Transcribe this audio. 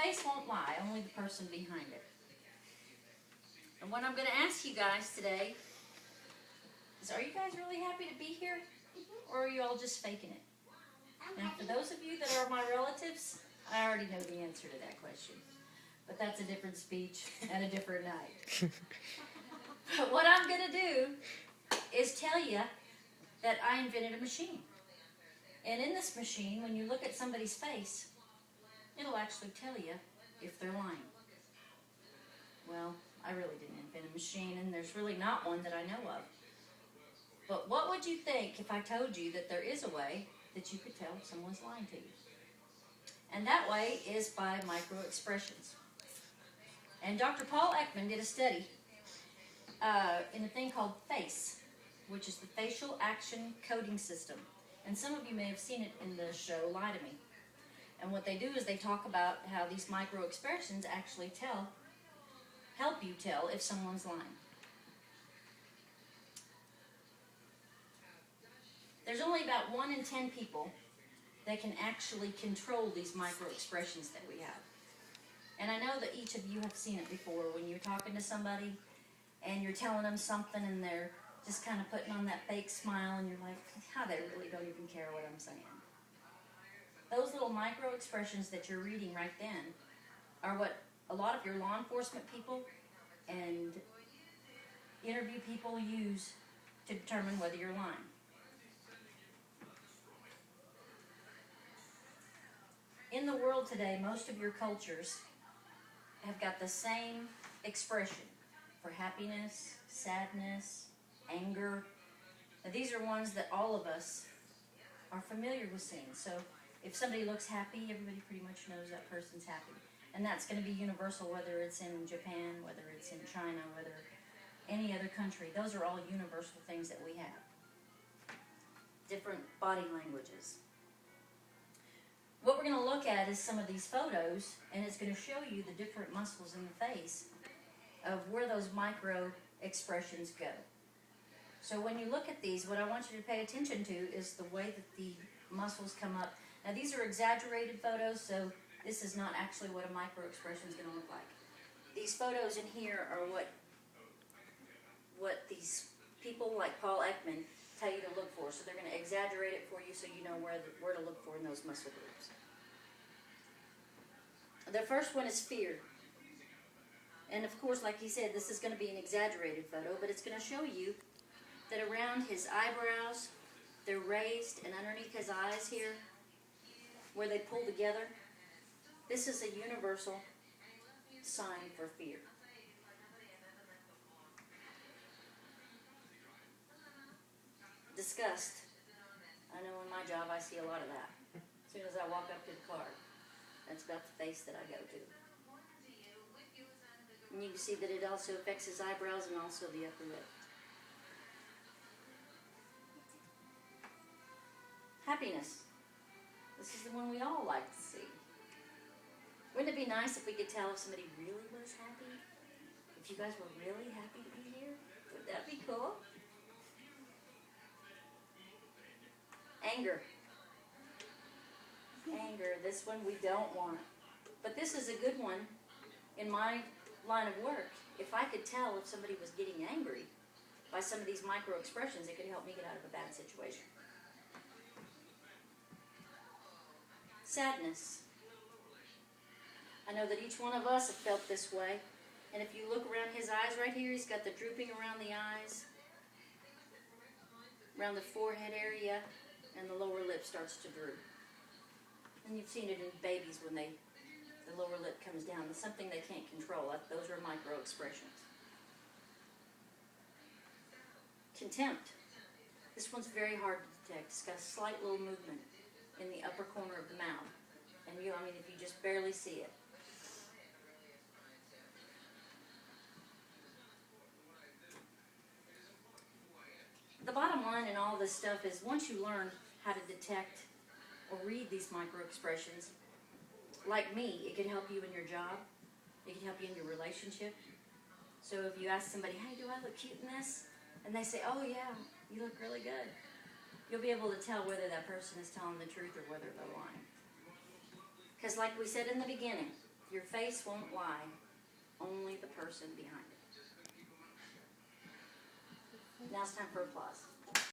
face won't lie, only the person behind it. And what I'm going to ask you guys today is, are you guys really happy to be here? Or are you all just faking it? Now, for those of you that are my relatives, I already know the answer to that question. But that's a different speech and a different night. But what I'm going to do is tell you that I invented a machine. And in this machine, when you look at somebody's face, it'll actually tell you if they're lying. Well, I really didn't invent a machine, and there's really not one that I know of. But what would you think if I told you that there is a way that you could tell if someone's lying to you? And that way is by micro-expressions. And Dr. Paul Ekman did a study in a thing called FACE, which is the Facial Action Coding System. And some of you may have seen it in the show Lie to Me. And what they do is they talk about how these micro-expressions actually help you tell if someone's lying. There's only about 1 in 10 people that can actually control these micro-expressions that we have. And I know that each of you have seen it before when you're talking to somebody and you're telling them something and they're just kind of putting on that fake smile and you're like, how they really don't even care what I'm saying. Those little micro-expressions that you're reading right then are what a lot of your law enforcement people and interview people use to determine whether you're lying. In the world today, most of your cultures have got the same expression for happiness, sadness, anger. Now, these are ones that all of us are familiar with seeing. So if somebody looks happy, everybody pretty much knows that person's happy. And that's going to be universal, whether it's in Japan, whether it's in China, whether any other country. Those are all universal things that we have. Different body languages. What we're going to look at is some of these photos, and it's going to show you the different muscles in the face of where those micro expressions go. So when you look at these, what I want you to pay attention to is the way that the muscles come up. Now these are exaggerated photos, so this is not actually what a micro expression is going to look like. These photos in here are what these people like Paul Ekman tell you to look for. So they're going to exaggerate it for you so you know where to look for in those muscle groups. The first one is fear. And of course, like he said, this is going to be an exaggerated photo, but it's going to show you that around his eyebrows, they're raised, and underneath his eyes here, where they pull together, this is a universal sign for fear. Disgust. I know in my job I see a lot of that. As soon as I walk up to the car, that's about the face that I go to. And you can see that it also affects his eyebrows and also the upper lip. Happiness. This is the one we all like to see. Wouldn't it be nice if we could tell if somebody really was happy? If you guys were really happy to be here? Would that be cool? Anger. Anger. This one we don't want. But this is a good one in my line of work. If I could tell if somebody was getting angry by some of these micro expressions, it could help me get out of a bad situation. Sadness. I know that each one of us have felt this way. And if you look around his eyes right here, he's got the drooping around the eyes, around the forehead area, and the lower lip starts to droop. And you've seen it in babies when the lower lip comes down. It's something they can't control. Those are micro expressions. Contempt. This one's very hard to detect. It's got a slight little movement in the upper corner of the mouth. And if you just barely see it. The bottom line in all this stuff is once you learn how to detect or read these micro expressions, like me, it could help you in your job. It could help you in your relationship. So if you ask somebody, hey, do I look cute in this? And they say, oh yeah, you look really good. You'll be able to tell whether that person is telling the truth or whether they're lying. Because like we said in the beginning, Your face won't lie, only the person behind it. Now it's time for applause.